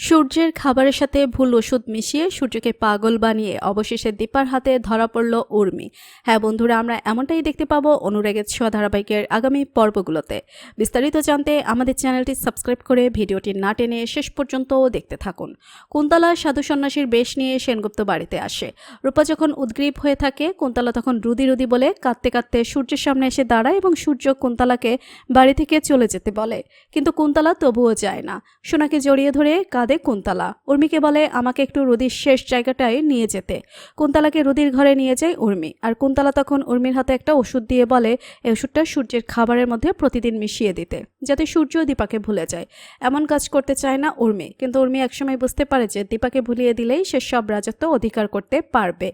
সূর্যের খাবারের সাথে ভুল ওষুধ মিশিয়ে সূর্যকে পাগল বানিয়ে অবশেষে দীপার হাতে ধরা পড়ল উর্মি। হ্যাঁ বন্ধুরা, আমরা এমনটাই দেখতে পাবো অনুরাগের ছোঁয়া ধারাবাহিকের আগামী পর্বগুলোতে। বিস্তারিত জানতে আমাদের চ্যানেলটি সাবস্ক্রাইব করে ভিডিওটি না টেনে শেষ পর্যন্ত দেখতে থাকুন। কুন্তলা সাধু সন্ন্যাসীর বেশ নিয়ে সেনগুপ্ত বাড়িতে আসে। রূপা যখন উদ্গ্রীব হয়ে থাকে, কুন্তলা তখন রুদি রুদি বলে কাঁদতে কাঁদতে সূর্যের সামনে এসে দাঁড়ায় এবং সূর্য কুন্তলাকে বাড়ি থেকে চলে যেতে বলে, কিন্তু কুন্তলা তবুও যায় না। সোনাকে জড়িয়ে ধরে কাঁদে কুন্তলা। উর্মিকে বলে আমাকে একটু রুদির শেষ জায়গাটায় নিয়ে যেতে। কুন্তলাকে রুদির ঘরে নিয়ে যায় উর্মি, আর কুন্তলা তখন উর্মির হাতে একটা ওষুধ দিয়ে বলে এই ওষুধটা সূর্যের খাবারের মধ্যে প্রতিদিন মিশিয়ে দিতে, যাতে সূর্য দীপাকে ভুলে যায়। এমন কাজ করতে চায় না উর্মি, কিন্তু উর্মি একসময় বুঝতে পারে যে দীপাকে ভুলিয়ে দিলেই সে সব রাজত্ব অধিকার করতে পারবে,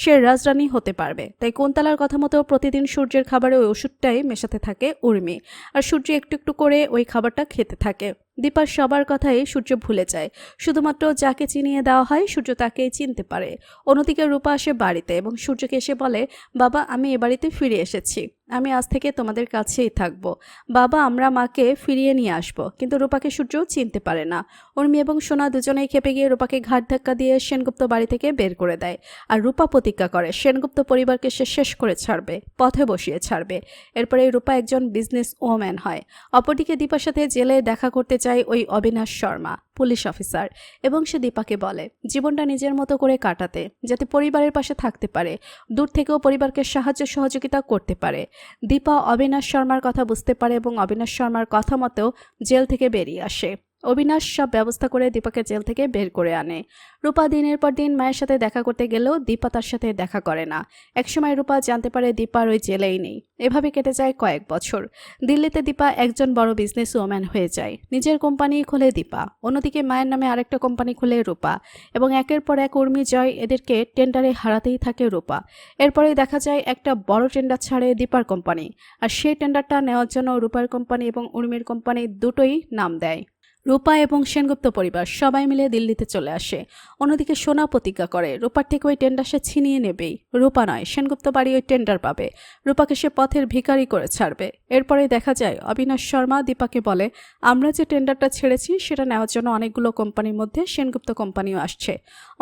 সে রাজরানী হতে পারবে। তাই কুন্তলার কথা মতো প্রতিদিন সূর্যের খাবারে ওই ওষুধটাই মেশাতে থাকে উর্মি, আর সূর্য একটু একটু করে ওই খাবারটা খেতে থাকে। দীপার সবার কথাই সূর্য ভুলে যায়, শুধুমাত্র যাকে চিনিয়ে দেওয়া হয় সূর্য তাকেই চিনতে পারে। অন্যদিকে রূপা আসে বাড়িতে এবং সূর্যকে এসে বলে, বাবা আমি এ বাড়িতে ফিরে এসেছি, আমি আজ থেকে তোমাদের কাছেই থাকবো। বাবা আমরা মাকে ফিরিয়ে নিয়ে আসবো। কিন্তু রূপাকে সূর্য চিনতে পারে না। উর্মি এবং সোনা দুজনেই খেপে গিয়ে রূপাকে ঘাট ধাক্কা দিয়ে সেনগুপ্ত বাড়ি থেকে বের করে দেয়। আর রূপা প্রতিজ্ঞা করে সেনগুপ্ত পরিবারকে সে শেষ করে ছাড়বে, পথে বসিয়ে ছাড়বে। এরপরে রূপা একজন বিজনেস ওম্যান হয়। অপরদিকে দীপার সাথে জেলে দেখা করতে চায় ওই অবিনাশ শর্মা, পুলিশ অফিসার, এবং সে দীপাকে বলে জীবনটা নিজের মতো করে কাটাতে, যাতে পরিবারের পাশে থাকতে পারে, দূর থেকেও পরিবারকে সাহায্য সহযোগিতা করতে পারে। দীপা অবিনাশ শর্মার কথা বুঝতে পারে এবং অবিনাশ শর্মার কথা মতো জেল থেকে বেরিয়ে আসে। অবিনাশ সব ব্যবস্থা করে দীপাকে জেল থেকে বের করে আনে। রূপা দিনের পর দিন মায়ের সাথে দেখা করতে গেলেও দীপা তার সাথে দেখা করে না। একসময় রূপা জানতে পারে দীপার ওই জেলেই নেই। এভাবে কেটে যায় কয়েক বছর। দিল্লিতে দীপা একজন বড় বিজনেস ওম্যান হয়ে যায়। নিজের কোম্পানি খোলে দীপা, অন্যদিকে মায়ের নামে আরেকটা কোম্পানি খুলে রূপা, এবং একের পর এক উর্মি জয় এদেরকে টেন্ডারে হারাতেই থাকে রূপা। এরপরেই দেখা যায় একটা বড় টেন্ডার ছাড়ে দীপার কোম্পানি, আর সেই টেন্ডারটা নেওয়ার জন্য রূপার কোম্পানি এবং উর্মির কোম্পানি দুটোই নাম দেয়। রূপা এবং সেনগুপ্ত পরিবার সবাই মিলে দিল্লিতে চলে আসে। অন্যদিকে সোনা প্রতিজ্ঞা করে রূপার থেকে ওই টেন্ডার সে ছিনিয়ে নেবেই। রূপা নয়, সেনগুপ্ত বাড়ি ওই টেন্ডার পাবে, রূপাকে সে পথের ভিখারি করে ছাড়বে। এরপরে দেখা যায় অবিনাশ শর্মা দীপাকে বলে আমরা যে টেন্ডারটা ছেড়েছি সেটা নেওয়ার জন্য অনেকগুলো কোম্পানির মধ্যে সেনগুপ্ত কোম্পানিও আসছে।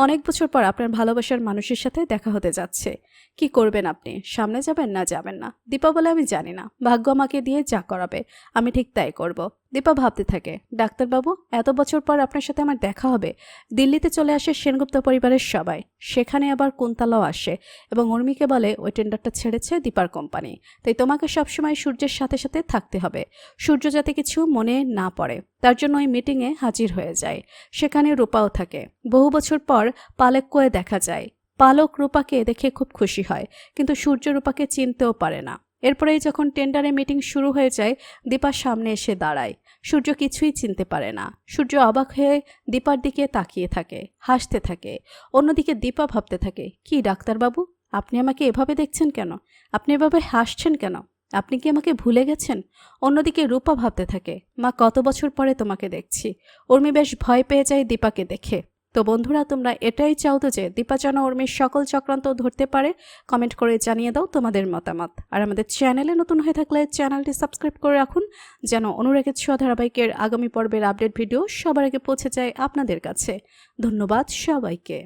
অনেক বছর পর আপনার ভালোবাসার মানুষের সাথে দেখা হতে যাচ্ছে, কি করবেন আপনি, সামনে যাবেন না যাবেন না? দীপা বলে আমি জানি না, ভাগ্য আমাকে দিয়ে যা করাবে আমি ঠিক তাই করব। দীপা ভাবতে থাকে ডাক্তারবাবু এত বছর পর আপনার সাথে আমার দেখা হবে। দিল্লিতে চলে আসে সেনগুপ্ত পরিবারের সবাই, সেখানে আবার কুন্তলাও আসে এবং উর্মিকে বলে ওই টেন্ডারটা ছেড়েছে দীপার কোম্পানি, তাই তোমাকে সবসময় সূর্যের সাথে সাথে থাকতে হবে, সূর্য যাতে কিছু মনে না পড়ে। তার জন্য ওই মিটিংয়ে হাজির হয়ে যায়। সেখানে রূপাও থাকে। বহু বছর পর পালক্যে দেখা যায়। পালক রূপাকে দেখে খুব খুশি হয়, কিন্তু সূর্য রূপাকে চিনতেও পারে না। এরপরেই যখন টেন্ডারে মিটিং শুরু হয়ে যায়, দীপার সামনে এসে দাঁড়ায়। সূর্য কিছুই চিনতে পারে না। সূর্য অবাক হয়ে দীপার দিকে তাকিয়ে থাকে, হাসতে থাকে। অন্যদিকে দীপা ভাবতে থাকে কি ডাক্তারবাবু, আপনি আমাকে এভাবে দেখছেন কেন, আপনি এভাবে হাসছেন কেন, আপনি কি আমাকে ভুলে গেছেন? অন্যদিকে রূপা ভাবতে থাকে মা কত বছর পরে তোমাকে দেখছি। উর্মি বেশ ভয় পেয়ে যায় দীপাকে দেখে। তো বন্ধুরা, তোমরা এটাই চাও তো যে দীপা যেন উর্মির সকল চক্রান্ত ধরতে পারে? কমেন্ট করে জানিয়ে দাও তোমাদের মতামত। আর আমাদের চ্যানেলে নতুন হয়ে থাকলে চ্যানেলটি সাবস্ক্রাইব করে রাখুন, যেন অনুরাগের ছোঁয়া ধারাবাহিকের আগামী পর্বের আপডেট ভিডিও সবার আগে পৌঁছে যায় আপনাদের কাছে। ধন্যবাদ সবাইকে।